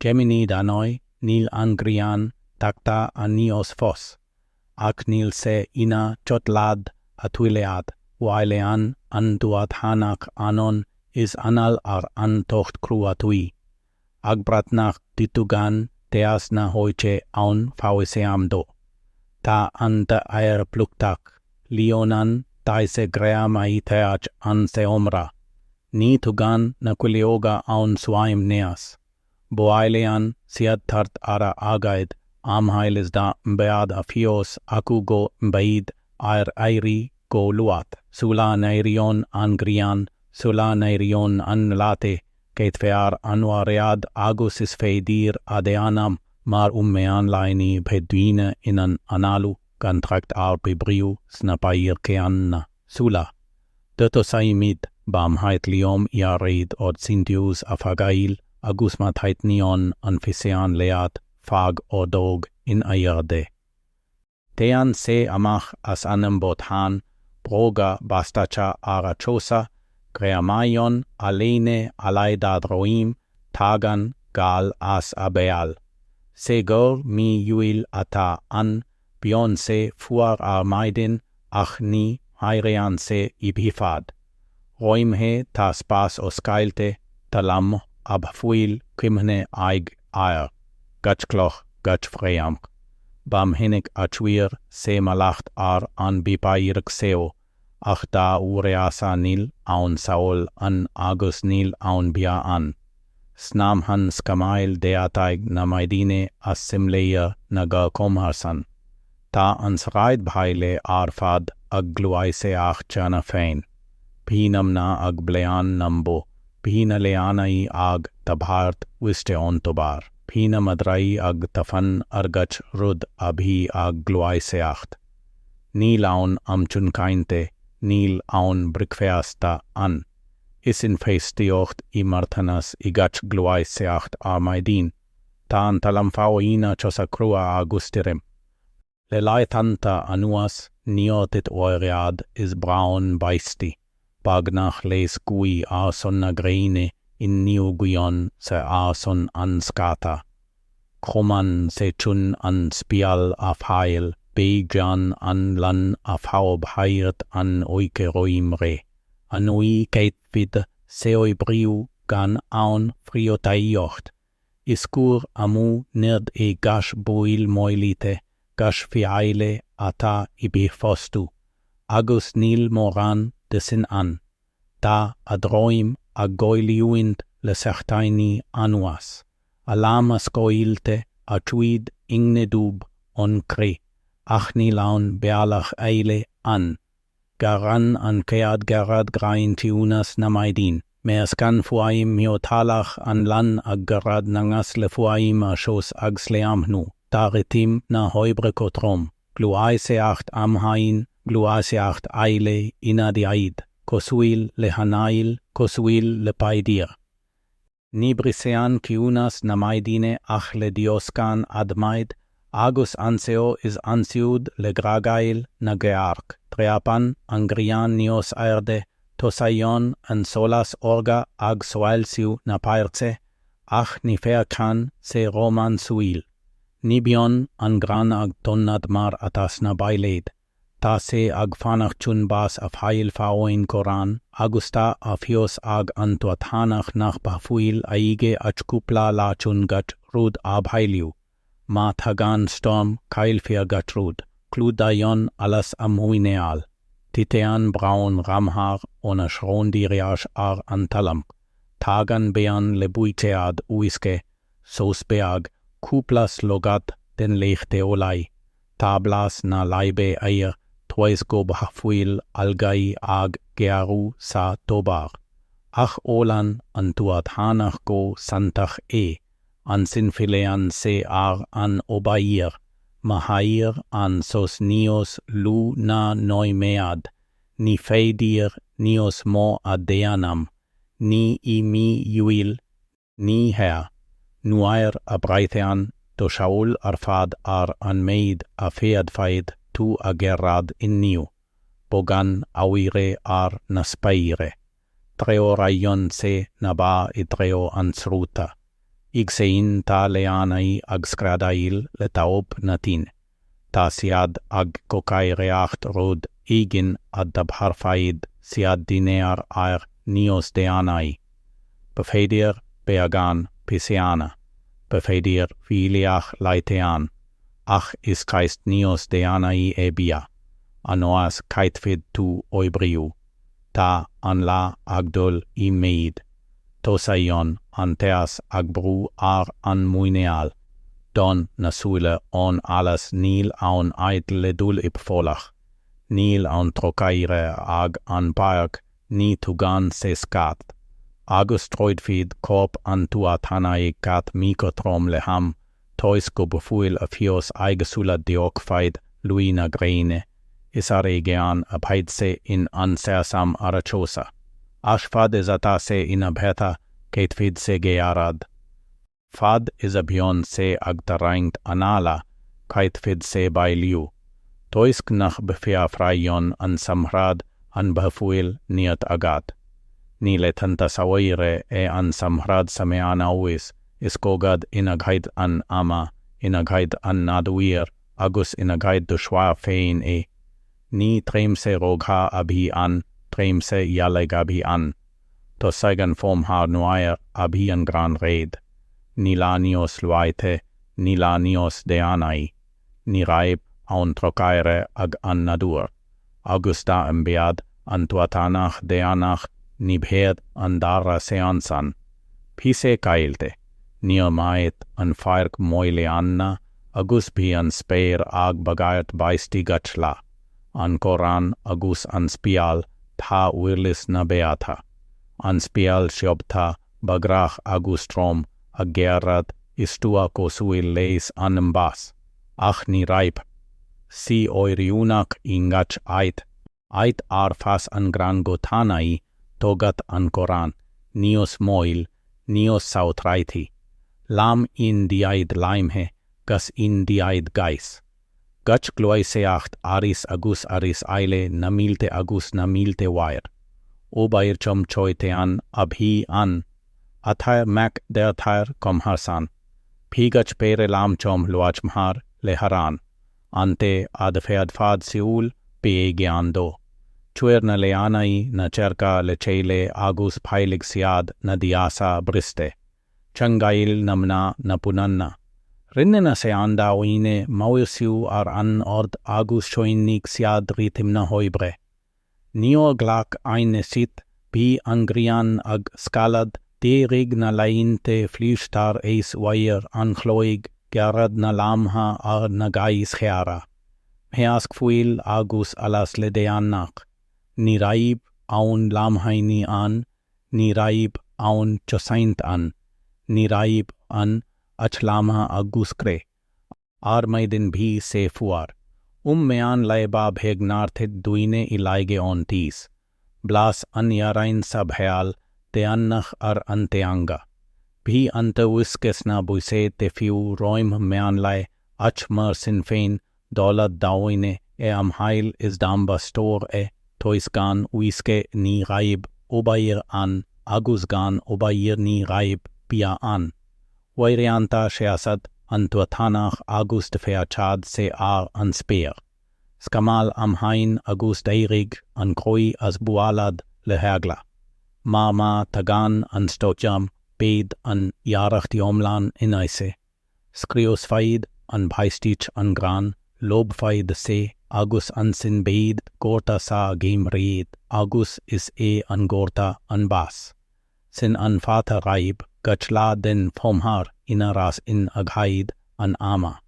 Mheánaois níl an gréin tagtha a níos fós, ach níl sé ina chotlaad a tuilead, bháileán an tuathánaigh anon is anal ar an tocht crua tui, ag bratnach ditugan teas na hoiche aun fhíseán do. Ta an de air plugtach, leonan taise grea mai teach an se omra, ní tugan na quilioga aun swaim neas. Bháileán siad tart ara agaid, amhail is da mbead a fios acu go mbeid ar airi go luat, sula neirion an grian, sula neirion an late, geit fear anwaread agus is feidir adeanam, mar meán laini pedwine in an analu, gan trakt ar bebriu snapair keanna, sula. Dito saimid, bam heit liom iarid od sintius a fagail, agus mat heit nion an fhíseán leat, fag o dog in aierde. Tean se amach as anem bothan, broga bastacha ara chosa, greamaion alene alaidad roim, tagan gal as abeal. Se gor mi yuil ata an, bion se fuar ar maidin, ach ni hairean se ibhifad. Roim he ta spas o Fáilte, talam ab fhíil cimhne aig air, gachcloch gach freamch. Bam hinnig a chuir se malacht ar an bipairg seo, ach da ureasa nil aun saol an agus nil aun bia an. Snam han skamail deataig na maidine as simleia na ga comharsan. Ta ans raid bhaile ar fad ag gluaise ach chana fein. Pinam na ag blean nambo, pina leanai ag tabhart wiste on tobar. Pina madrai ag tafan argach rud abhi ag gluaise acht. Nil aun am chun kainte, nil aun bricfeasta an. Isin feistiocht I martanas I gach gluaise acht a maidin. Tan talam faoina chosa crua agustirem. Le laethanta anuas niotit oiread is braun beisti. Bagnach les gui ason na gréine Inniu guion se ason an skata. Choman se chun an spial a fháil, beigjan an lan a fháib hairt an oike roim re. An oi feicfimid se oi briu gan aun friotaiocht. Iskur amu nerd e gash boil moilite, gash fháile ata ibi fostu. Agus nil moran desin an. Da adroim a goiliuint le sechtaini anuas. Alamas goilte a chuid ingne dub on cre. Ach ni laun bealach eile an. Garan an kead garad grain tiunas na maidin. Meas gan fuaim miotalach an lan ag garad nangas le fuaim a shos ag sleamhnu. Taritim na hoibre kotrom. Gluaise acht amhain, gluaise acht eile ina di aid. Kosuil le hanail, kosuil le paidir. Ni brisean kiunas na maidine ach le dioskan admaid, agus anseo is ansiud le gragail na geark. Treapan an grian nios aerde, tosaion an solas orga ag soalsiu na pairce, ach ni ferkan se roman suil. Nibion an gran ag tonnad mar atas na baileid. Ta se ag fanach chun bas a fháil faoin koran, agusta a fios ag an tuathánaigh nach bafuil aige ach kupla la chun gat rud abhailiu. Ma thagan storm kail fir gat rud, cludayon alas am huineal. Titean braun ramhar ona schron díreach ar an talam. Tagan bean le buitead uiske, sos beag, kuplas logat den leichte olai. Tablas na laibe eir, Twice go bafuil algai ag gearu sa tobar. Ach olan an tuathánaigh go santach an sinfilean se ar an obair, mhair an sos nios lu na noimead, ni feidir nios mo adeanam, ni I mi yuil, ni her, nuair a breitean, do Shaul ar fad ar an maid a feadfaid, tu a gerad Inniu, bogan awire ar na spaire. Treo rayon se na ba I treo an sruta. ig sein ta leanai ag scradail le taob na tin. Ta siad ag gcainéal rod igin ad dabharfaid siad dinear nios deanai. Befeidir beagán fhíseán, befeidir fhíliach laethúil, ach is caist nios deanai bia, anoas caithfid tú oibriú, ta an la agdul I meid, tosaion an teas ag brú an Mheánaois, don na súile on alas níl an ait le dul folach, níl an trocaire ag an bairc ní tugan se scat, agus troidfid corp an tuathánaigh gat micotrom le ham, tois go befuil a fios aigesúla diocfaid lui na gréine, is arégean a paidse in an seasam arachosa. As fad is ata se in a beatha keitfid se gearad. Fad is a bion se ag daraingt anala, keitfid se bailiu. Toisk nach befia fraion an Samhradh an befuil niat agat. Ni laethanta saoire an Samhradh sa Mheánaois, is gogad in a gaid an ama, in a gaid an naduir, agus in a gaid do schwa fein Ni treimse rogha abhi an, treimse yaleg abhi an. To saigan fom har nuair abhi an gran raid. Ni lanios luaite, ni lanios deanai. Ni raibh an trocaire ag an nadur. Augusta an bead an tuathánaigh deanach, ni bhead an dara seansan. Fhíseáilte, ni mait an fairc moile anna, agus bhí an spéir ag bagairt baisti gachla. An Koran agus an spial ta wirlis na beatha. An spial siobta bagrach agus trom a gerad istua kosuil leis an mbas. Ach ni raibh. Si oiriúnach ingach ait arfas an gran gotánai togat an Koran, nios moil, nios sautraiti. Lam in diaid laimhe, gas in diaid gais. Gach gloiseacht aris agus aris eile na milte agus na milte wair. Obair chom choite an abhi an. Athair mac der thair kom harsan. Pigach pere lam chom luach mhar le haran. Ante ad fead fad siul beege ando. Chuir na leanai na cherka le chele agus pailig siad na diasa briste. Changail namna na punanna. Rinne na se anda oine mauirsiu an ord agus shoinnig siad ritim na hoibre. Nio glak eine sit bi angrian ag scalad derig na lainte flüstar eis wair an chloig gerad na lamha na gais cheara. Mheask fuil agus alas le deannach. Ni raibh aun lamhaini an, ni raibh aun chosaint an, ni raibh an achlama aguscre. Armaidin bhi se fuar. Mean laiba bhegnarthid duine ilaige on tis. Blas an yarain sabheal deannach anteanga. Bhi ante wiskes na buise te fiu roim mean lai ach mersin fein dolad dawine am hail is damba store toisgan wiske ni raib obair an agusgan obair ni raib pia an. Wairianta sheasad an tuathánaigh agus de feachad se an speir. Skamal am hain agus deirig an groi as bualad le hagla. Mama tagan an stojam beid an yarachti omlan inaise. Skrios faid an baistich an gran, lob faid se agus an sin beid gorta sa game reid, agus is an gorta an bas. Sin an fata raib, gachla den fomhar inaras in aghaid an ama.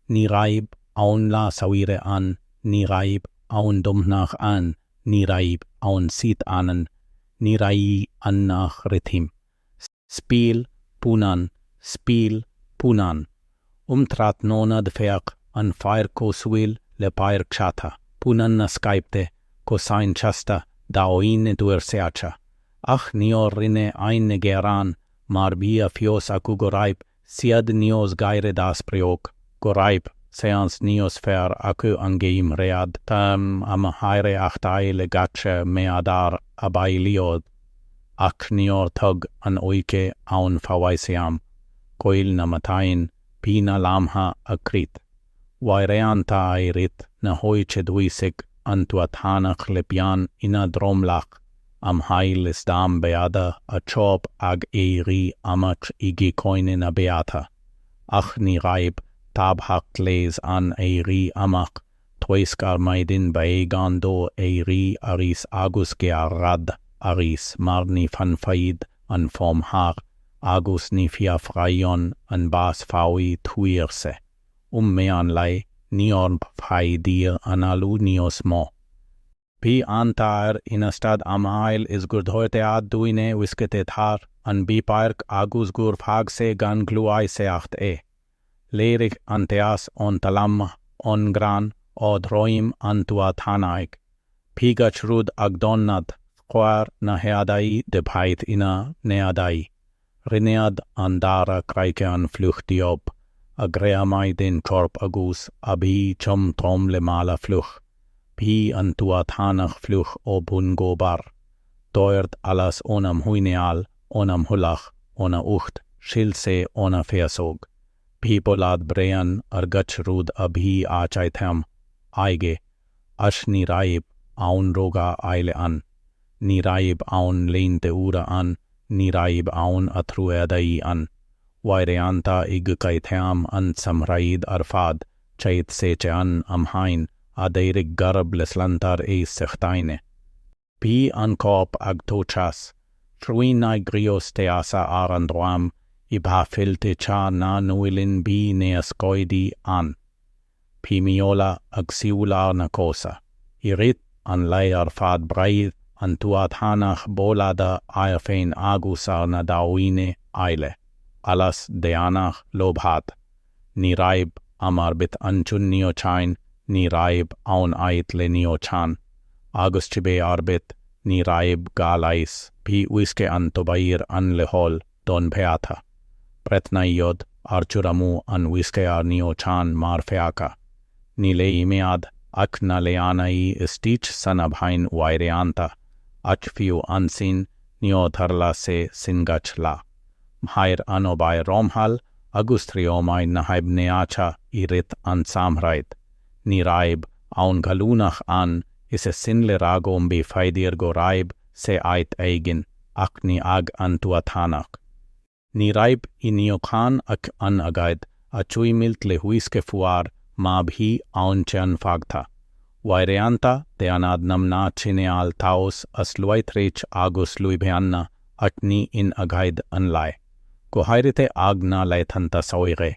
Ni raib aun la saoire an, ni raib aun dumnach an, ni raib aun sit anan, ni rai an nach rithim. Spiel punan, trat nona de feach an fair kosuil le pair chata, punan na skypte, ko sain chasta, da oine duer seacha. Ach nio rinne ein geran, mar bia fios aku goraib, siad nios gaire das preok, goraib, seans nios fer aku angeim read, tam am haire achtai le gache meadar abailiod, ach nior tug an oike aun fawaiseam. coil na matain, pi na lamha acrit. Wairianta airit na hoiche duisig an tuathánaigh le bian ina dromlach, am hail is dam beada a chop ag ri amach igi coine na beatha. Ach ni raibh tabhacht leis an ri amach, toisgar maidin baegan do ri aris agus gearad aris mar ni fanfaid an fom har, agus ni fiafraion an bas faoi tuirse. Mean lei niorn fai dir an alu nios mo. Pi antar in a stad am hail is gur dhoite ad duine wiskete thar an bipark agus gur fagse gan gluai seacht Lerig an teas on talam on gran od roim an tuathánaigh. Pigach rud ag donnad squar na headai de pait ina neadai. Rinead an dara kraike an fluchtiob. A greamai den corp agus abi chum tom le mala fluch. Pi an tuathánaigh fluch o bun gobar. Doirt alas onam huineal, onam hulach, ona ucht, shilse ona feasog. Pi bolad brean gach rud abi achaitam, aige, ash ni raib aun roga aile an. Ni raib aun leinte ura an, ni raib aun atruedai an. Wairianta gcainéal an Samhradh fad, chait seche an am hain, adeirig garb leslantar sechtaine. Pi an corp ag tochas, truinai grios teasa an droam, Fáilte cha na nuilin bi neascoidi an. Pi miola ag siular na cosa. Irit an leir fad braidd an tuathánaigh bolada IFREANN agus na dawine aile. Alas deanach lobhat. Ni raibh amar bit an chun neochain, ni raibh aun ait le neochan. Agus chibe arbit, ni raibh galais, pi wiske an tobair an lehol don beatha. Pretna iod archuramu an wiske ar neochan mar feaka. Ni le imead ac na leanai stich sanabhain wairianta, ach fiu ansin neotharla se singach la. Mhair anobai romhaibh agus triomai nahaib neacha irit an Samhradh. Ni raibh aun galunach an is sinle ragom be faidir go raibh se ait eigin ac ni ag an tuathánaigh. Ni raibh Inniu khan ac an agaid a chuimilt le huiske fuar mabhi aun chan fagtha. Wairianta de anad namna chineal taos as luaitrich agus luibheanna ac ni in agaid an lai. Go hairite agna laethanta saoire.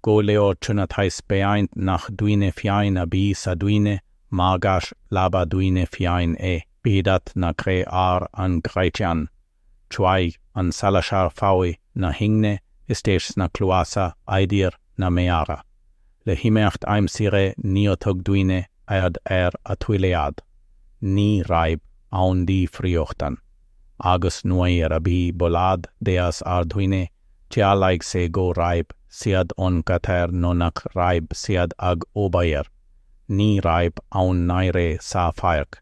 Go leo chunathais beaint nach duine fiain abi sa duine, margash laba duine fiain bidat na cre ar an greitian. Chuig an salashar faoi na hingne istes na cluasa aidir na meara. Le himeacht aimsire niotog duine ad a tuilead. Ni raibh aun di friochtan. Agus nuair abi bolad deas ar duine, Tialaig se go raibh siad on gater nonach raibh siad ag obair. Ni raibh aun naire sa fairc.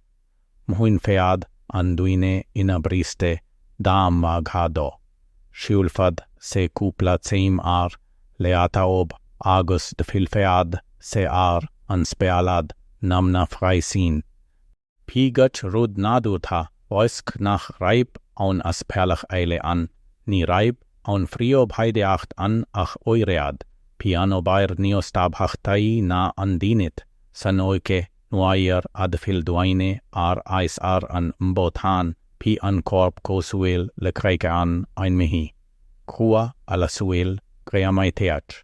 Mhuin fead an duine ina briste dam maghado. Siulfad se cúpla tseim ar leataob agus de filfead se ar an spealad namna fraisin. Pigach rud nadurtha oisk nach raibh aun aspealach eile an. Ni raibh aun friob heideacht an ach oiread. Piano bair neostabhachtai na an dinit. Sanoike nuair ad filduaine ar ais ar an mbothan. Pi an corp cosuil le creike an ein mihi. Crua ala suil greamai teach.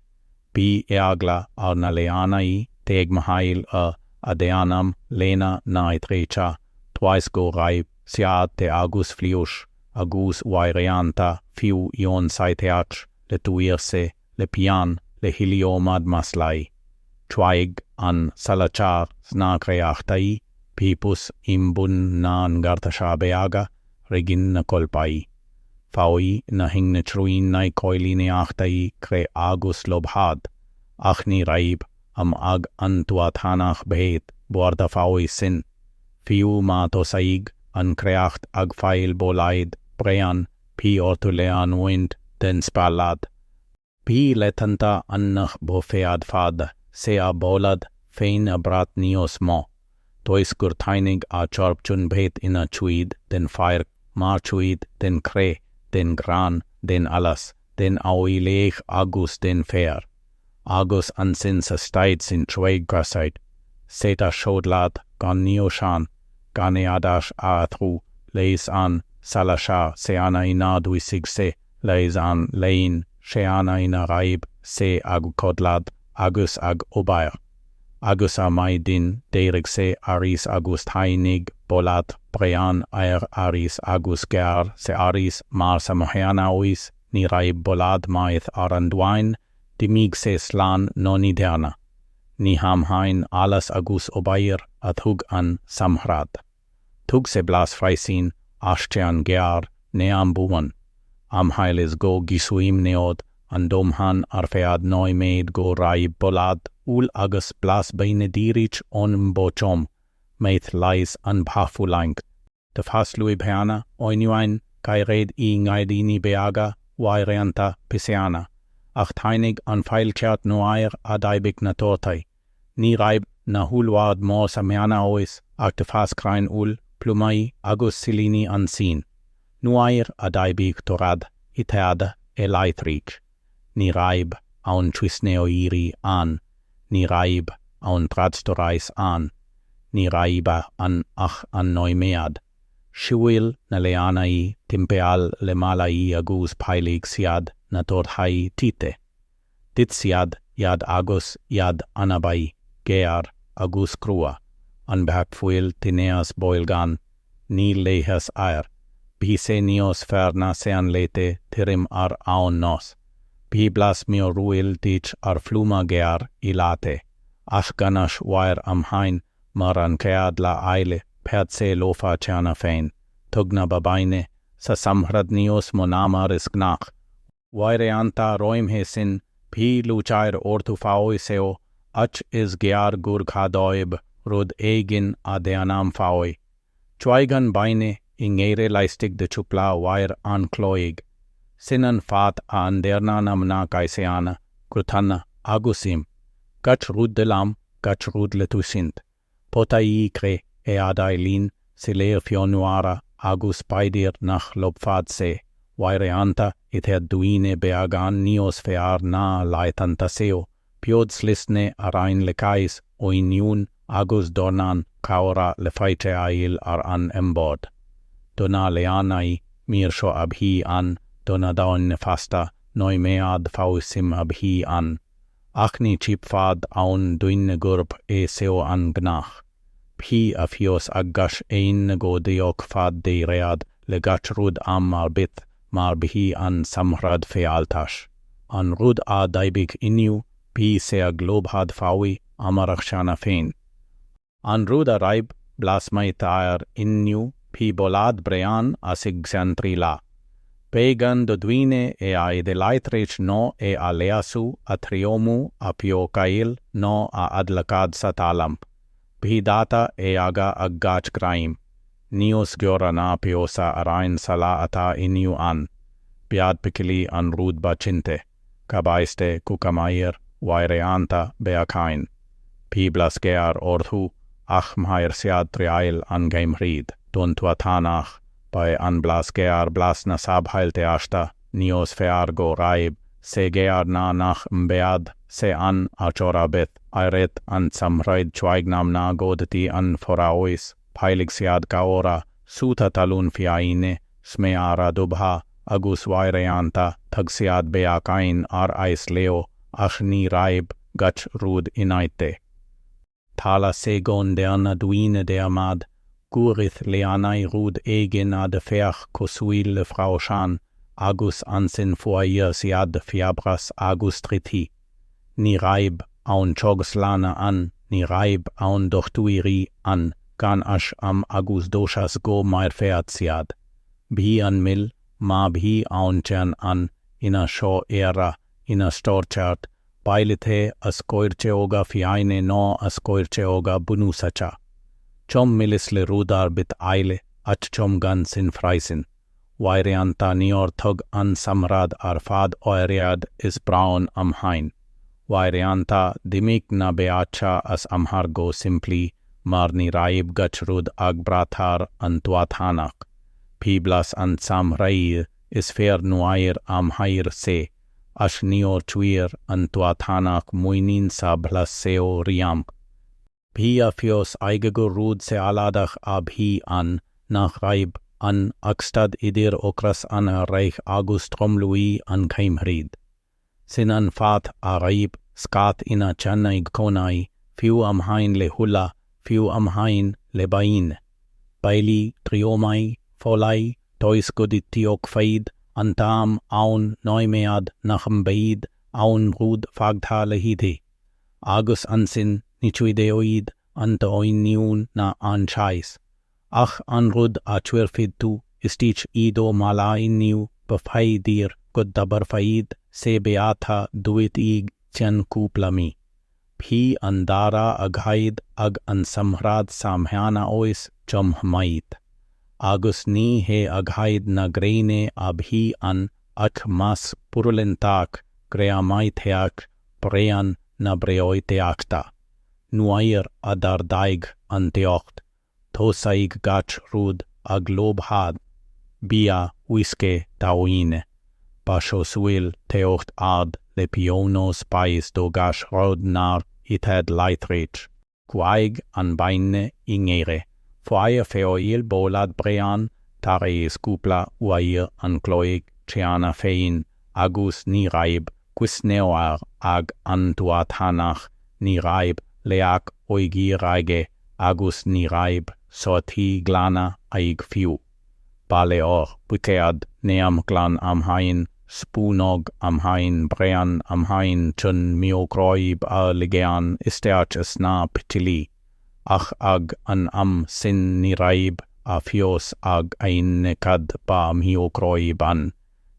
Pi eagla ar na leanai teag mahail a deanam lena na eitrecha. Twice go raibh siad te agus fliush. Agus wairianta fiu ion saiteach le tuirse le pian le hiliomad maslai. Chuig an salachar sna creachtai. Pipus imbun nan gartasha beaga, regin na kolpai. Faoi na hingne truin nai coiline achtai cre agus lobhad. Ach ni raibh am ag an tuathánaigh behet buarda faoi sin. Fiu ma tosaig an creacht ag fháil bolaid brean pi ortulean wind den spalad. Bí laethanta annach bo féad fad, sé a bólad féin a brat níos mó. Tois gur tánaigh a teorp chun beit ina chuid, den fhíor, mar chuid, den cré, den grán, den alas, den áiléach agus den féar. Agus an sin sa staid sin chuig grasaid. Sét a seodlad gan níosáin, gan éadas a trú, leis an salasá sé anna ina dúisig sé, leis an linn sé anna ina raibh sé ag codlad agus ag obair. Agus a maid din déirigh sé arís agus tánaigh bolad brean arís agus gear sé arís mar sa Mheánaois ní raibh bolad maith ar an dwain, dimig sé slán no ní dearna. Ní hamhain alas agus obair a thug an Samhradh. Thug sé blas freisin aste an gear ne an buan. Amhail is go gisuim neod an domhan ar féad nói méid go raibh bolad úl agus blas beine díreach on bochom, meith leis an pafulank. De faslui Mheánaois oinuain gai réad I ngaidini beaga wairianta piseana, ach tánaigh an fhílteart nuair a daibig na tortai. Ní raibh na húlwad mó sa Mheánaois ach de fascrain úl plumai agus silini an sin. Nuair a daibig torad I teada laithríach. Ní raibh an twisne o iri an, ní raibh an tradstorais an, ní raibh an ach an noimead. Siúil na leanai timpeal le malai agus pailig siad na torthai tite. Dit siad iad agus iad anabai, gear agus crua, an behacfuil tineas boilgan, ní leihas air. Bí sé níos ferna sé an leite tirim ar aon nos. Bí blas mio ruil dich ar fluma gear I late. Ach ganas wair am hain mar an cead la aile ped sé lofa tiana féin. Tugna babaine sa Samhradh níos monamar is gnach. Wairianta roimhe sin bí lúchair ortu fáil seo ach is gear gur chadóib rud eigin a deanam fáil. Chuigan baine I ngéire leistig de chupla wair an cloig. Sinan fat an derna namna gaiseana, grutanna agusim. Gach rud de lam, gach rud le tusint. Pota I cre adai linn sileir fionuara agus paidir nach lobfad se. Wairianta it het duine beagan níos fear na laethanta seo. Piod slisne arain le cais o Inniu agus dornan caura le Fáilte ail ar an embod. Dona leanai mir seo abhi an, dona daun nefasta, noi mead fausim abhi an. Ach ní chipfad aun duine gurb seo an gnach. Phi a fios aggas ein go diok fad de read le gach rud am mar bit mar bhi an Samhradh féaltas. An rud a daibig Inniu, phi se a globhad fawi amarach shana féin. An rud a raibh blas mai tair Inniu, phi bolad brean a sig la. Pegan do duine a de laithreach no a leasu a triomu a piocail no a adlacad satalam. Bhi data aga a gach graim. Nios giora na piosa arain sala ata Inniu an. Biad pikili an rud bachinte. Kabaiste kukamair wairianta beakain. Pi blasgear orthu ach mhair siad triail an gaimhrid. Don tuathánaigh by an blasgear blas na sabhailte ashta, níos fear go raibh, sé gear na nach mbead, sé an a chorabeth, airet an Samhradh chuignam na godati an Mheánaois, pailig siad gaora, suta talun fhírinne, smeara dubha, agus wairianta, tag siad beakain ar ais leo, ach ní raibh gach rud inaite. Tala sé gon deana duine deamad, Gurith leanai rud egin a de feach cosuil le fraushan, agus ansin foair siad fiabras agus triti. Ni raib aun choglana an, ni raib aun dochtuiri an, gan ash am agus doshas go mair feat siad. Bhi an mil, ma bhi aun chan an, ina sho era, ina storchart, bailite as coirche oga fiaine no as coirche oga bunusacha. Chom milis le rudar bit eile, at chom gan sin freisin. Wairianta níor tug an Samhradh ar fad oiriad is brawn am hain. Wairianta dimig na beacha as amhar go simply mar ni raibh gachrúd ag brathar an tuathánaigh. Piblas an Samhradh is fair nuair am mhair se, as níor tuair an tuathánaigh muoinin sa blas seo riam. Bhí a fios aige go rúd se aladach a bhí an nach raibh an agstad idir ocras an a reich agus tromluí an ceimhríd. Sin an fat a raibh scat ina channaigh conai, fiú am hain le hula, fiú am hain le bain. Baili triomai, folai, tois goditiok faid, an tam aun noimead nach am baid, aun rúd fagtha le hidi. Agus an sin nichuideoid an Inniu na an chais. Ach an rud a chuirfid tú, istich ido mala Inniu, befai dir god dabar faid, se beatha duit ig tian cúplami. Phi an dara ag haid ag an Samhradh sa Mheánaois jom maid. Agus ni he ag haid na gréine a bhí an ach mas purulentach greamaiteach brean na breoiteachta. Nuair a dar daig an teocht. Tosaig gach rúd ag lobhad. Bia wiske daoine. Basho suil teocht ad le pionos pais do gash rod nar ited leithrich. Chuig an baine ingere. Foaia feoil bolad brean, tare scupla uair an cloig triana fein, agus ni raibh, quisneoar ag an tuathánaigh, ni raibh leach oigiraige, agus ni raibh sorti glana aig fiú. Baleor, bucead neam glan am hain, spúnog am hain, brean am hain, chun miocroib a ligean isteach na pitili. Ach ag an am sin ni raibh a fios ag ein necad ba miocroib an,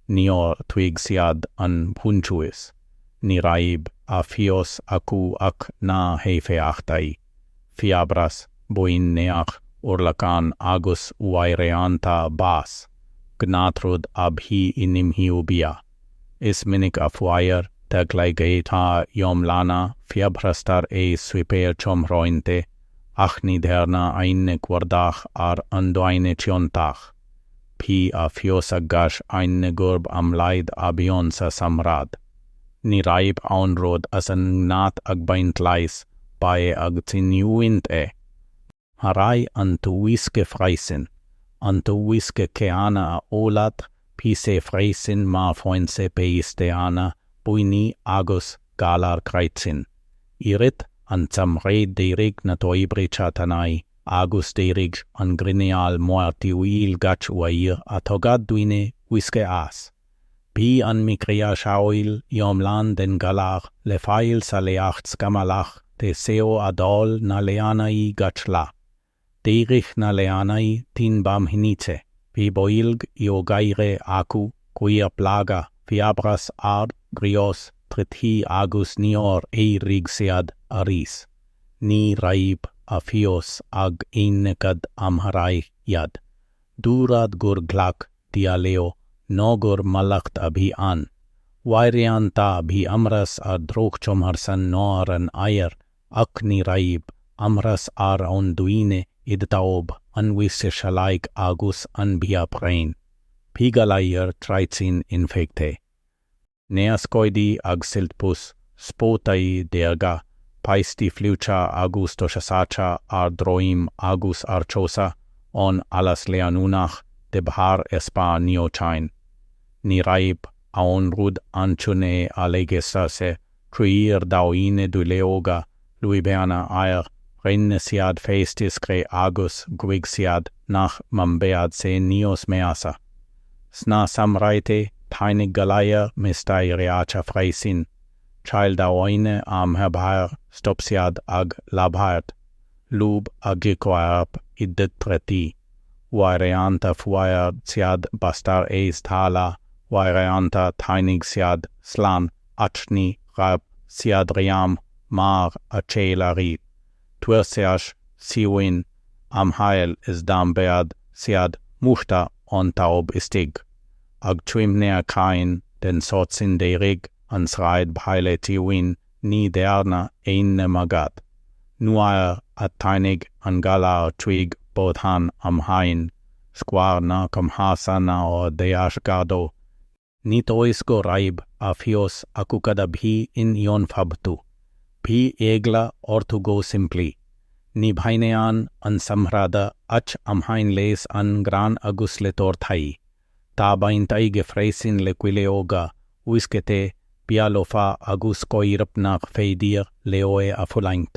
nior tuig siad an punchuis. Ni raibh a fios acu ac na heifeachtai. Fiabras, boin neach, urlacan agus uaireanta bas. Gnatrud ab hi inimhiu bia. Is minig a fuair, teglaigeta yom lana, fiabrastar e swiper chomrointe, ach ni derna eine gwardach ar andoine tiontach. Pi a fios agash eine gurb am laid abion sa Samhradh. Ni raibh aunrod as an nat ag baint lais, bae ag tiniuint e. Harai an tuwiske freisin, an tuwiske keana a olat, pi se freisin ma foin se peisteana, buini agus galar kreitzin. Irit an Samhradh díreach na toibrichatanai, agus díreach an gcainéal muarti uil gach uair a togad duine wiske as. Pi an micrea shaoil yom lan den galar le fháil sa leacht scamalach te seo adol na leanai gach la. Díreach na leanai tin bam hinite, pi boilg io gaire aku, quia plaga, fiabras ard, grios, trithi agus nior rig sead aris. Ni raibh a fios ag einnegad amharai yad. Durad gur glak dialeo, nogur malacht abhi an. Wairianta bhi amras ar drochchom harsan nor an ayer, ak ni raibh, amras ar on duine id taob, anwisse shalaik agus an bia brain. Pigalayer treitzin infecte. Neascoidi ag siltpus, spotai derga, paisti flucha agus toshasacha ar droim agus archosa, on alas leanunach, de bahar espa niochain. Ni raib, aon rud anchune alegestase, truir dauine du leoga, luibeana aer, renne siad feistis cre agus gwig siad nach mambead se nios measa. Sna Samhradh tainig galaya mistai reacha freisin, child dauine am herbhair stopsiad ag labhart, lub ag gikoarp iddet treti, wairianta fuair siad bastar eis thala, wairianta tainig siad slan achni rab siad riam mar a chelari, tuerseach siwin am heil is dam bead siad muhta on taub istig, ag tuimne a cain den sotsin deirig an sraid bhaile tiwin ni dearna eine magad. Nuair a tainig an galar chuig bodhan am hain, squar na comhasa na o deas gado. Nit ois go raibh a fios acukada bhi in ion fabtu. Bhi egla ortu go simply. Ni bhainean an Samhradh ach am hain les an gran agus le torthai. Ta baintai gefreisin le quileoga, uiskete pialofa agus koirpnach feidir leoe a fulaint.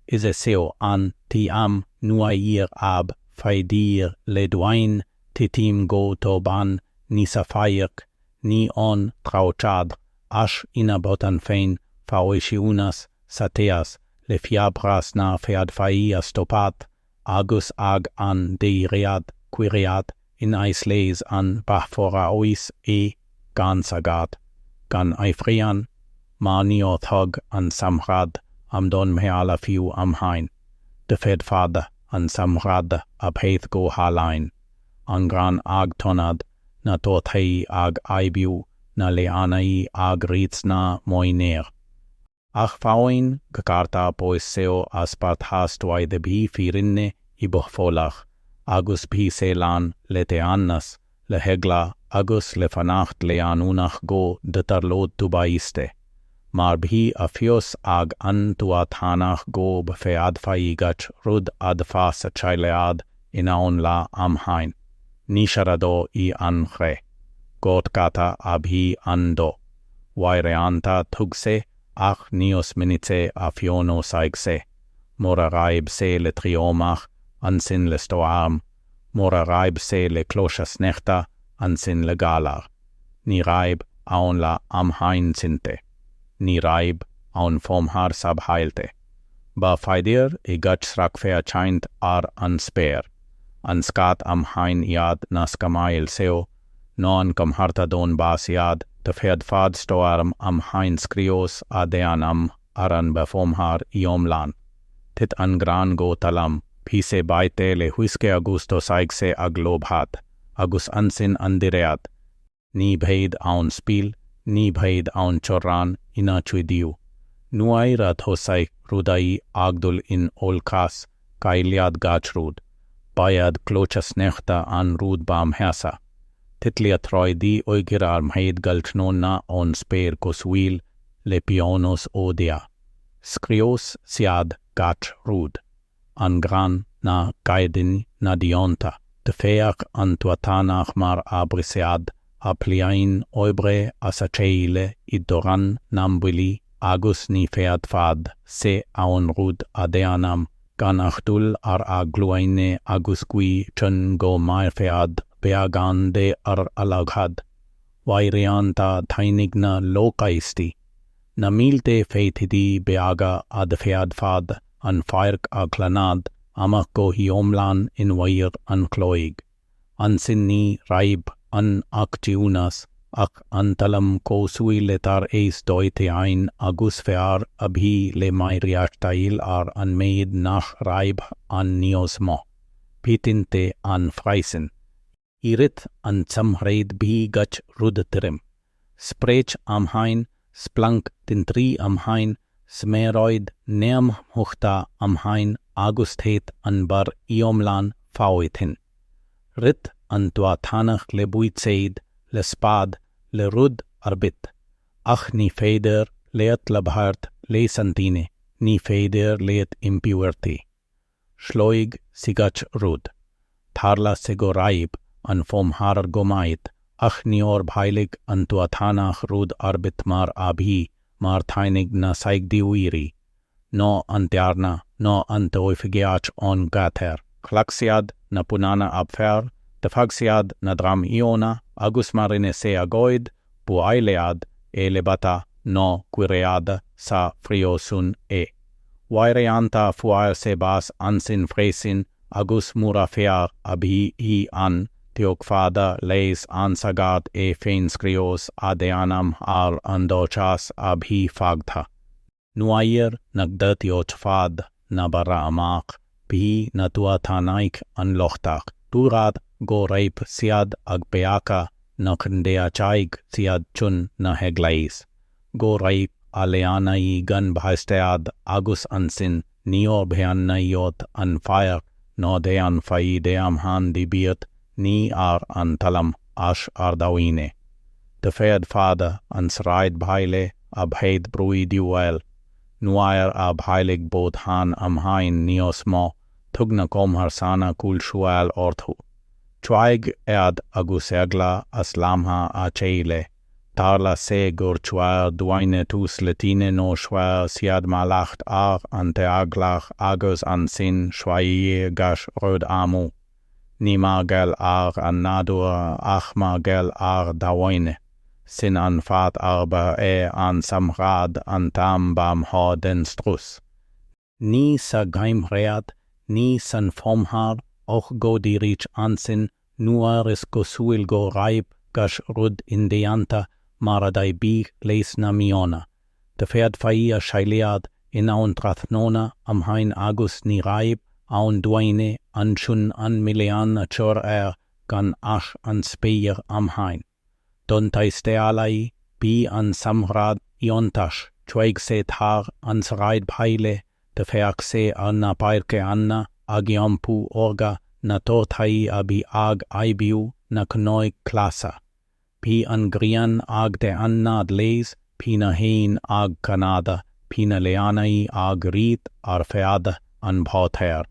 Is a seo an ti am nuair ab feidir le duain titim go toban ni safaiak ni on trauchad ash inabotan fein faoisiunas sateas le fiabras na feadfai astopat agus ag an deiread quiriad in aisleis an Mheánaois gan sagat gan IFREANN Mheánaois thug an Samhradh am don meala fiú am hain. De fed fada an Samhradh a peith go halain. An gran ag tonad na tothai ag aibiu na leanai ag rits na moiner. Ach faoin gakarta pois seo as parthas tuai de bhi fhírinne I bohfolach, agus bhi selan le teannas, le hegla agus le fanacht le anunach go detarlod tubaiste. Mar bhi a fios ag an tuathánaigh go befeadfai gach rud adfa sa chailead in aon la am hain. Nisharado I anchre. God kata abhi ando. Waireanta tugse ach nios minite a fiono saigse. Mora raibh se le triomach ansin le stoarm. Mora raibh se le clochas nechta ansin le galar. Ni raibh aon la am hain sinte. Ni raibh aon fomhar sab Fáilte. Ba faidir I gach srak fea chaint ar an spare. An skat am hain iad nas gcainéal seo, no an comharta don bas iad, de fed fad stoarm am hain skrios a deanam ar an befomhar iomlan. Tit an gran go talam, pise baite le huiske agusto saigse ag lobhat, agus ansin an diread. Ni bheid aun spil, ni bheid aun chorran ina chuidiu. Nuai rat hosai rudai agdul in olkas, kailiad gachrud. Bayad clochas nechta an rud bam hesa. Titlia troi di oigirar mheid galchnona on spare coswil le pionos odia. Skrios siad gach rud. An gran na gaidin na dionta. De feach an tuathánaigh mar abrisead a pliain oibre asacheile I doran nambili agus ni fead fad se aon rud adeanam gan achdul ar a gluaine agus gui chun go mhair fead beagan de ar alaghad. Waireanta tainig na locaisti. Na milte feithidi beaga ad fead fad an fairc a clanad amach go hiomlan in wair an cloig. Ansin ni raibh an actiunas ach an talam ko suiletar eis doite ein agus fear abhi le mairiachtail ar an meid nach raibh an nios mo. Pitinte an freisen. Irit an Samhradh bhi gach rudatirim. Sprech am hain, splank tin tri am hain, smeroid neam huchta am hain agus thet an bar iomlan faoitin. Rit an tuathánaigh le buitseid, le spad, le rud arbit. Ach ni feidir leat labhart le santine, ni feidir leat impurity. Shloig sigach rud. Tharla sego raib an fomhar gomait, ach nior bhailig an tuathánaigh rud arbit mar abhi, mar tainig na saig diwiri. No an tiarna, no an toifigeach on gater. Klaxiad na punana abfer, de fagsiad na dram iona, agus marine se agoid, bu ailead, lebata no quiread sa friosun e. Waireanta fuair se bas ansin fresin, agus mura fear abhi I an, teokfada leis ansagat fein skrios adeanam ar andochas abhi fagtha. Nuair nagdatioch fad na bara amach, bhi na tuathánaigh an lochtach. Durad go raibh siad ag beatha na chuig siad chun na heaglaíos. Go raibh a Mheánaois gan bhaistead agus an sin níor Mheánaois an fhíor nó dé an faí dé am han di beat ní ar an talam as ar daoine. De féad fada an sráid bhaile a bhéad brúi diúil. Nuair a bhailig bod han am hain níos mó tugna comhar sana cúil siúil orthú. Chuig ead agus eagla as lamha a chéile. Tarla sé gur chuir duaine tús letine nó chuir siad malacht ar an teaglach agus an sin chuaí gas rud amú. Ní má gel ar an nádúr ach má gel ar daoine. Sin an fat arba an Samhradh an tam bam há den strús. Ní sa gaimhréad, ní san fomhar, och go díreach an sin, nuair is go súil go raibh gas rud indianta mar a dai bí leis na miona. De féad faí a seiliad in aun trathnóna am hain agus ní raibh aun duaine an chun an milian a chur gan ach an spéir am hain. Don taistéalaí bí an Samhradh iontas chuig sé thar an sráid bhaile de féach sé an na pairce anna ag iompú orga na tortaí a bí ag aibiú na cnóig clasa. Bí an gréin ag de annad léis, bí na héin ag Canada, bí na Mheánaois ag rít ar féad an bhátéir.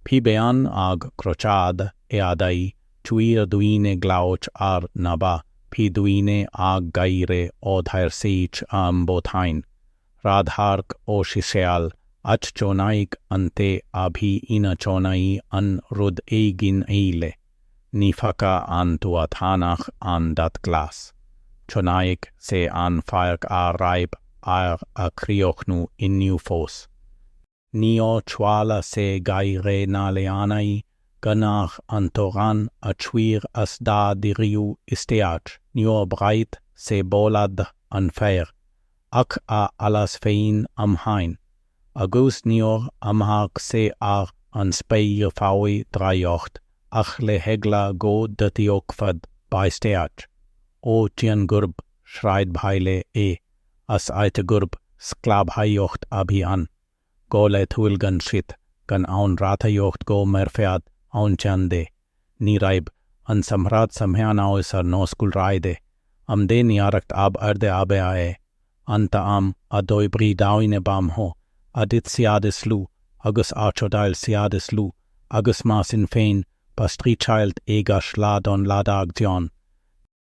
Bí bean ag crochad eadaí, tuair duine glauch ar na ba, bí duine ag gaire ódhair sích am bóthain. Radhark ó siseal, at tuathánaigh an te a bí ina tuathánaigh an rud éigin éile. Ní faca an tuathánaigh an dat glas. Tuathánaigh sé an fhíor a raibh ar a críochnú Inniu fós. Ní ó tuála sé gaire na Mheánaois gannach an toran a tuair as da diriú isteach. Ní ó braid sé bólad an féir, ach a alas féin am hain. Agus ní ó amach sé ar an spéir fáil ddraíocht, ach le heagla go dtíochfad baisteach. Ó tían gurb sráid bhaile as aite gurb sclabhaíocht a bí an. Go laethúil gan sit, gan aun rataíocht go mar féad aun tían dé. Ní raibh an Samhradh sa Mheánaois ar nóscúil raide. Am dé níaracht ab arde abe anta am a dói brí daoine bam ho, a dit siad is lú, agus áchodail siad is lú, agus más in féin, ba streachailt égas ládon ladag dion.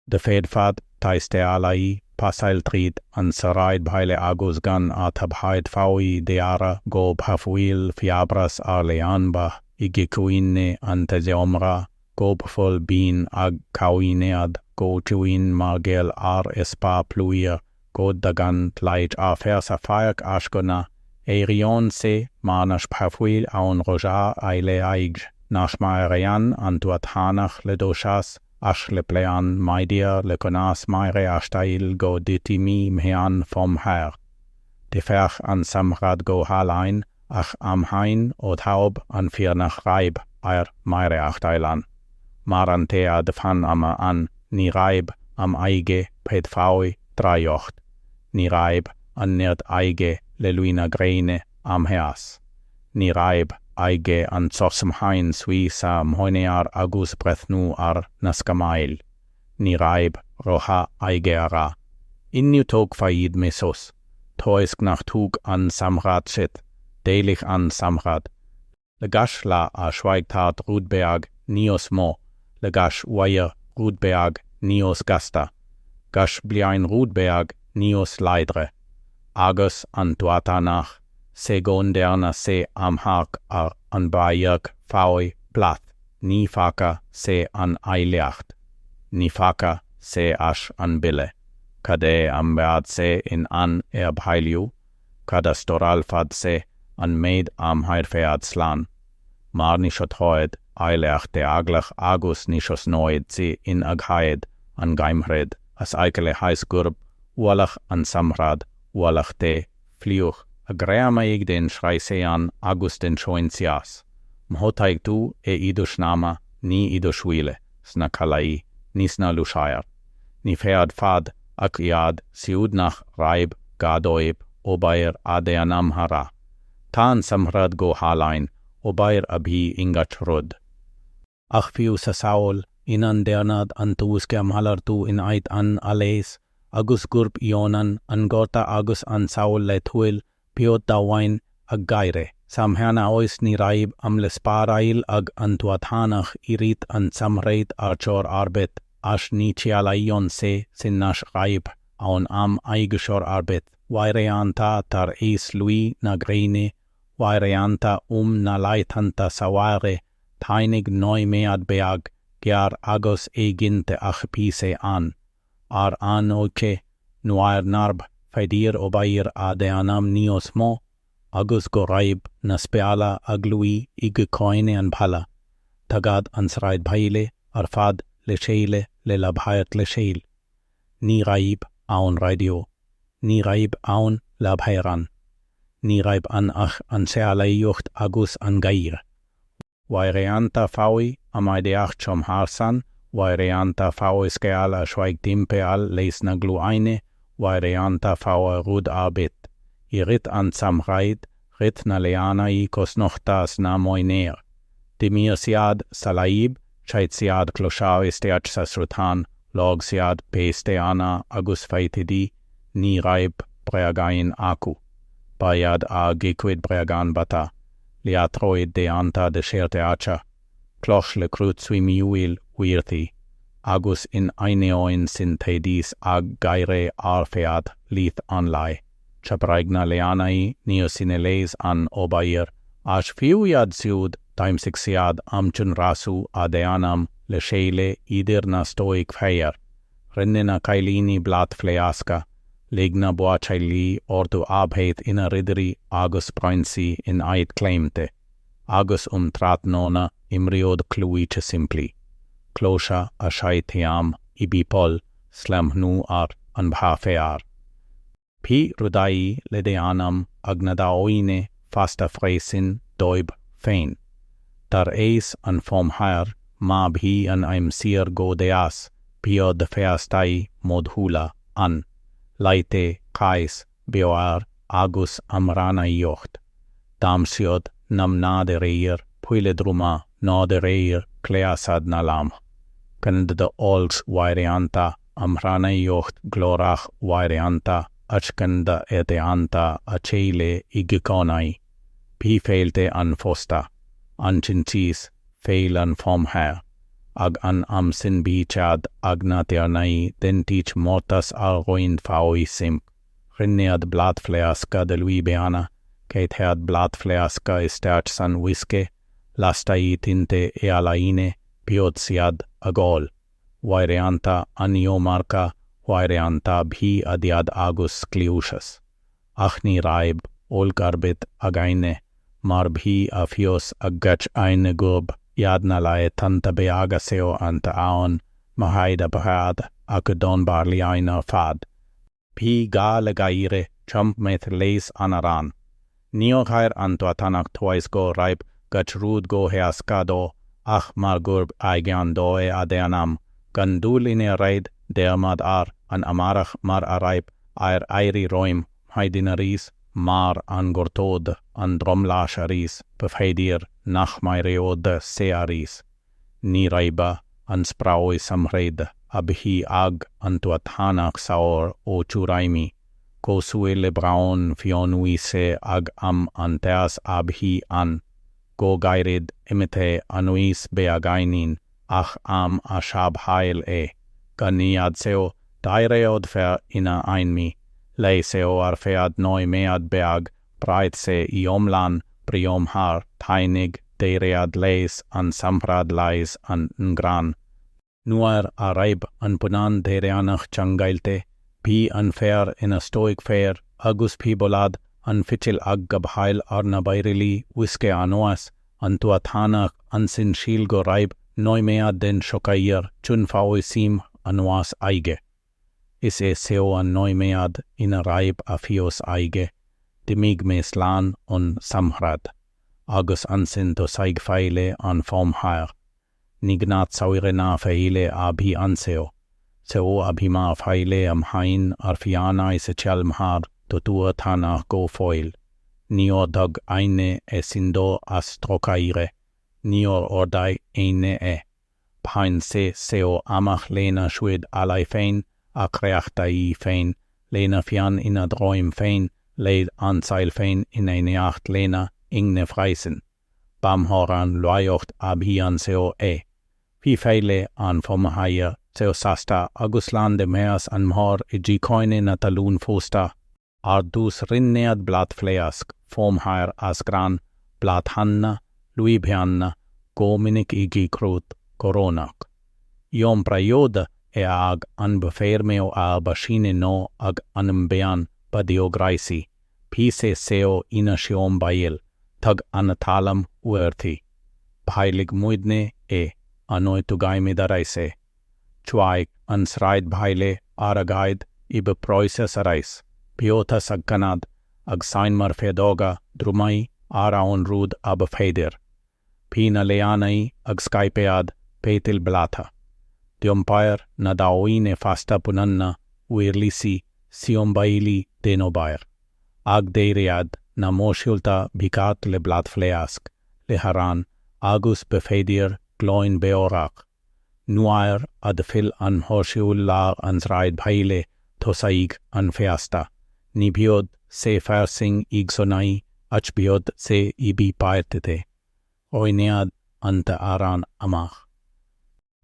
De féad fad taistéalaí pasail tríd an sráid bhaile agus gan a tabhaid fáí deara go bhafuil fiabras ar leanba I gcainéal an teomra go bhfuil bín ag cainéad go tuin mar géal ar ispa pluír go dagan tlaid a fér sa fáic ascona rion sé mánas bhafuil aun roja aile aig nach mhair an tuathánaigh le dósas as le plean maidir le conas mhair astail go ditimi mhean fom mhair. De féach an Samhradh go halain ach am hain ó taub an fhíornach raibh ar mhair astailan. Mar an tea de fan ama an ní raibh am aige ped fáil ddraíocht. Ní raibh an nird aige le luina gréine am heas. Ní raibh aige an tsosam hain sui sa mhoinear agus brethnú ar nascamail. Ní raibh roha aige ara. Inniu tóg faid mesos. Toisg nach túg an Samhradh sit. Délich an Samhradh. Le gas la a schweigtart rúdbeag níos mó. Le gas wair rúdbeag níos gasta. Gas bliain rúdbeag níos leidre. Agus an tuathánaigh sé gonderna sé amach ar an baiag fáil plath. Ní faca sé an aileacht. Ní faca sé as an bille. Cad am bead sé in an bhailiú. Cad a storal fad sé an méid am hair féad slán. Mar ní seo thoid aileacht de aglach agus ní seo snóid sí in aghaid an gaimhréad as aice hais gurb ualach an Samhradh ualach de fliuch a gréamaigh den shraiséan agus den seoin sias. Mhotaigh tú idusnama ní idir shuile, sna calaí, ní sna lushire. Ní féad fad ach iad siúdnach raibh gadóib ó bair adéanam hara. Tá Samhradh go hálainn ó bair a bhí ingat rud. Ach fiú sa saoil inan déanad an túsce amhalar tú in ait an aléis, agus gurb ionan an gorta agus an saoil laethúil piot dawain ag gaire. Sa Mheánaois ní raibh am le spárail ag an tuathánaigh i rit an Samhradh ar teor arbit, as ní tialaíon sé sin nas raibh an am aigeseor arbit. Wairianta tar eis lui na gréine, wairianta na laethanta saoire, táimid nói méad beag, gear agus ginte ach fhíseán. Ar an óce, nuair narb, feidir ó bair adéanam níos mó, agus go raibh na speala ag lui i gcainéal an bhala. Tagad an sraid baile ar fad le séile le labhairt le séil. Ní raibh ann radio, ní raibh ann labhairan, ní raibh an ach an sealaíocht agus an gair. Wairianta fáil am aideach chom harsan, wairianta fáil sceal a schwaig timpeal leis na gluaine, wairianta fáil rud arbit. I rit an Samhradh, rit na Mheánaois cos nochtas na moinéir. Dimir siad salaib, cheit siad closáu isteach sa srutan, log siad pésteana agus feitidi, ní raibh breagain acu. Bayad a gicwid breagan bata, liatroid deanta de sérte acha, cloch le crut swimiúil uirthi, agus in Inniuin sin teidís ag gaire arfead lith an lai. Chabraigna Mheánaois níos sineléis an obair, as fiúiad siúd taimsig siad am chun rasú adéanam le séile idir na stoig feir. Rinne na cailíní blat fleasca, ligna boachailí ordu abheit ina ridri agus prainsi in ait claimte, agus tratnona imriod cluiche simpli. Closha a shaitiam ibipol slamhnu ar an bhafear. Pi rudai le deanam agnadaoine fasta freisin doib fein. Tar eis an mhair ma bhi an aim siar go deas, pio de feastai modhula an. Laite kais beoar agus amránaíocht. Damsiod nam nade reir, puile druma nade reir cleasad na lam. Cand de ols wairianta amránaíocht glorach wairianta achcanda edeanta a chéile i gcainéal. Pi fáilte an fosta, an chintis féil an fomhair, ag an amsin bíchad ag na tearnaí den tich mortas al roin fáil simp. Rinnead bladfleasca de lui beana, keit head bladfleasca isteach san whiske, lastai tinte e alaine, piot siad agol. Wairianta aniomarca, wairianta bhi adiad agus cliushas. Ach ní raibh olgarbit againe, mar bhi a fios aggach eine gub, iad na laethanta beagaseo anta aon, mahaida bahad ac don barli aina fad. Pi ga le gaire, chump meth leis anaran. Neochair an tuathánaigh twice go raibh gach rúd go heascado, ach mar gurb aigean doe adéanam, gan dúl ine raid dermad ar an amarach mar a raibh air airi roim, haidinaris, mar an gortod an dromlasharis, befheidir nach maireod searis. Ní raiba an spraoi Samhradh, abhi ag an tuathánaigh saoir o churaimi, go sue le braun fhíornuise ag am an teas abhi an, go gairid imite anuis beagainin, ach am a shabhail gan niad seo daireod fer ina einmi, lei seo ar fead noi mead beag, braid se I omlan briom har tainig deiread leis an Samhradh leis an ngran. Nuair a raibh an punan deireanach changailte, pi an fer ina stoig fer, agus pi bolad an fitil ag gabhail ar na bairili wiske anoas, an tuathánaigh an sin síl go raibh noi mead den shokair chun fáil sim anoas aige. Is seo an noi mead ina raibh a fios aige, dimig me slán on Samhradh, agus an sin to saig feile an fomhair. nignat saoire na fhíle abhi anseo, seo abhima fháile amhain ar Mheánaois teal mhair do tuathánaigh go fháil, níor dag aine sindó as streachailt, níor ordai aine Pain seo amach léna siúd alai féin a chreachtaí féin, léna fian ina dróim féin, leid ansail féin ina neacht léna ingne freisin. Bamhoran loaiocht abhi anseo Bhí féile an fomhair seo sasta agus lande meas an mhair I gcainéal na talún fósta, ar dús rinnead blad fléasc, fomhair as gran, laethanta, luibheanna, go minic I gcrút, coronach. Iom praioda ag an befeirmeo a basine no ag anam bean badiograisi, pise seo ina siom bail, tag anatalam uerti. Bhailig muidne anoi tugaimi daraise. Chuig an sraid bhaile aragaid ibe proises arais, piota sagkanad, ag sainmar fedoga drumai araon rúd ab féidir. Pina leanai ag skypead pétil blata. Diompair na daoine fasta punanna uirlisi siom baili denobair. Ag deiriad na mosiulta bicat le blad fleask, le haran agus befeidir gloin beorach. Nuair ad fil an hosiul la an sraid bhaile tosaig an feasta. Ni biod se fersing igsonai ach biod se ibi pairtite. Oinead anta aran amach.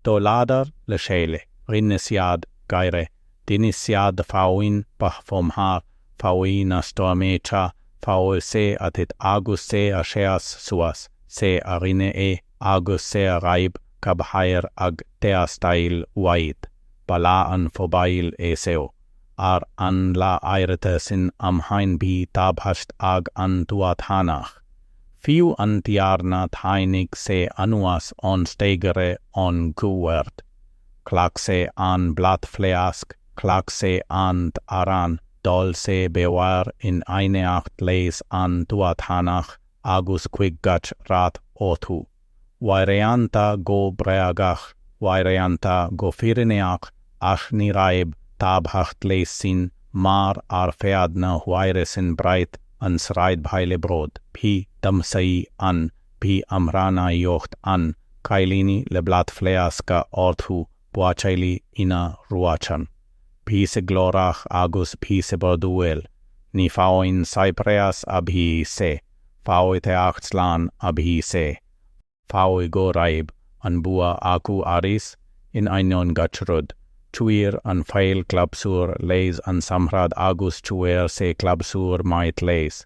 Do ladar le shele, rinnesiad gaire, dinisiad faoin bach vom haar, faoin a stormecha, faoil se atit agus se a sheas suas, se a rinne agus se a raibh cabhair ag teastail waid, bala an fobail seo, ar an la airete sin amhain bi tabhast ag an tuathánaigh. Fiú an diarna tháinig se anuas on steigere on guwert. Clac se an blat fleask, clac se an aran, dol se bewar in aineacht leis an tuathánaigh agus chuig gach rat otu. Wairianta go breagach, wairianta go fhírinneach, ach ni raibh tabhacht leis sin mar ar feadna waire sin breit an sraid bhaile brod, pi damsai an, pi Mheánaois an, kailini le blad fleasca orthu, buachaili ina ruachan. Pi se glorach agus pi se borduel, ni faoin Cypreas abhi se, faoite achtslan abhi se. Faoi go raibh an bua aku aris, in ainon gachrud, chuir an fháil clabsúr leis an Samhradh agus chuir se clabsúr mait leis.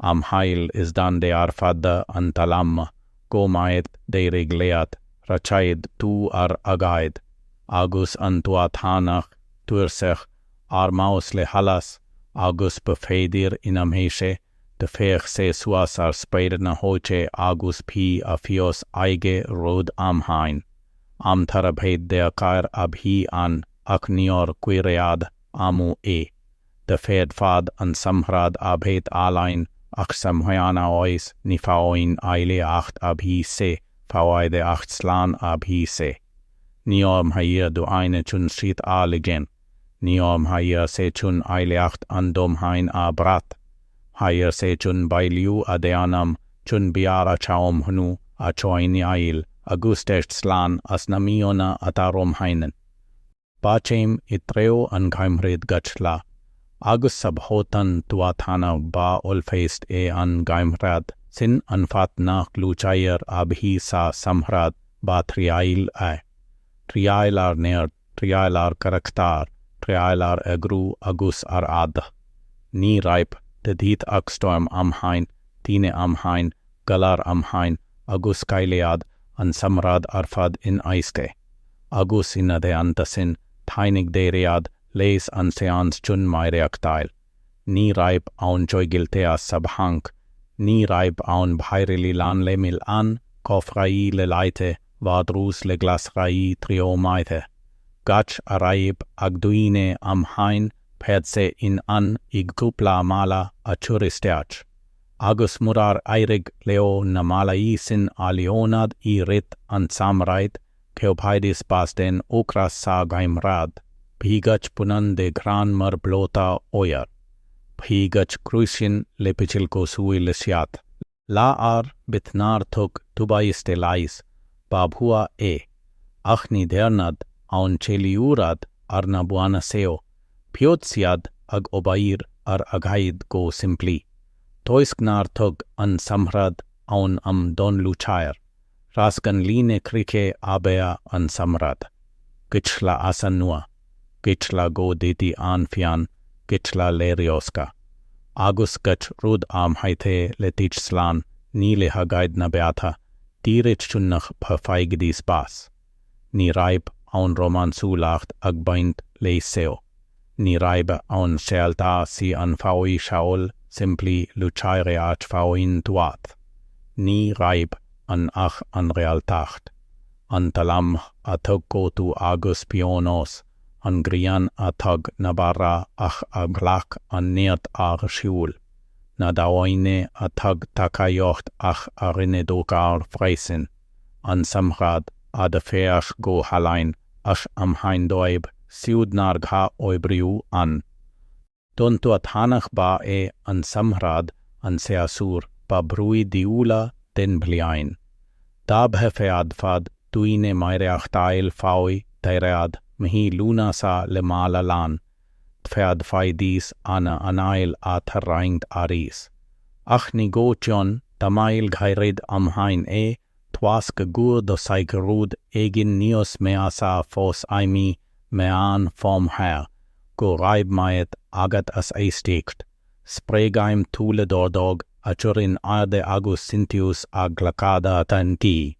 Am hail is dan de arfadda an talamma, go mait de rigleat, rachaid tu ar agaid, agus an tuathánaigh tuirsech, ar maus le halas, agus befeidir in amhéise, de fech se suas ar speir na hoche agus pi a fios aige rod amhain. Am tarabheid de akair abhi an ac nior cuiread amu De fed fad an Samhradh abheit alain ach Mheánaois ni faoin aile acht abhi se, faoide acht slan abhi se. Nior mhair du eine chun shit aligen. Nior mhair se chun aile acht an domhain a brat. Hair se chun bailiu adeanam chun biara chaum hnu a choini ail agustest slan as namiona atarom hainen. Bachem itreo an gaimrid gachla. Agus sabhotan tuathánaigh ba olfeist an gaimrad sin an fat nach luchair abhi sa Samhradh ba triail Triail ar nerd, triail ar karakter, triail ar egru agus ar ad. Ni raib de dit agstorm amhain, tine amhain, galar amhain, agus kailead an Samhradh arfad in aiste. Agus ina de antasin, tainig deiriad, leis an seans chun maireachtail. Ni raib aun joigiltea sabhank, ni raib aun bhairili lan lemil an, kofrai le laite, vadrus le glasrai trio maithe. Gach a raib agduine amhain, pedse in an ig kupla mala a churisteach. Agus murar airig leo na malaisin a leonad I rit an Samhradh, ceophaidis bas den ocras sa gaimrad, bhígach punan de gran mar blota oyer, bhígach cruisin le pichilco sui le siat, la ar bitnar tuk tubais de lais, babhua ach ni dernad aun cheliurad arna buana seo, piotziad ag obair ar aghaid go simpli. Toisknar tug an Samhradh aun am don luchair, rasgan line krike abea an Samhradh. Gichla asanua, gichla go diti an fian, gichla lerioska. Agus gach rud am haite le tichslan, ni le hagaid na beatha, díreach chunnach pa feigdis bas. Ni raibh aun roman sulacht ag baint le seo. Ni raibh aun sealta si an faoi shaol, simply luchaire faoin tuath. Ni raibh an ach an réaltacht. An talam atug gotu agus pionos, an grian atug nabara ach aglach an neat ar siúl. Na dawaine atug takayocht ach arine dogar freisin. An Samhradh ad a feach go halain ach am hain doib siúd nar gha oibriú an. Don tuathánaigh ba an Samhradh an seasúr ba brúi diúla den bliain. Dab hefead fad duine maireach dail faoi teiread mihi luna sa le mala lan. Tfead faidis ana anail a terraingt aris. Ach ni go John da mail gairid am hain twas gegur do saigerud egin nios measa fos aimi mean vom her. Go raib maet agat as eisticht. Spregaim tule dordog achurin arde agus sintius a glacada tanki.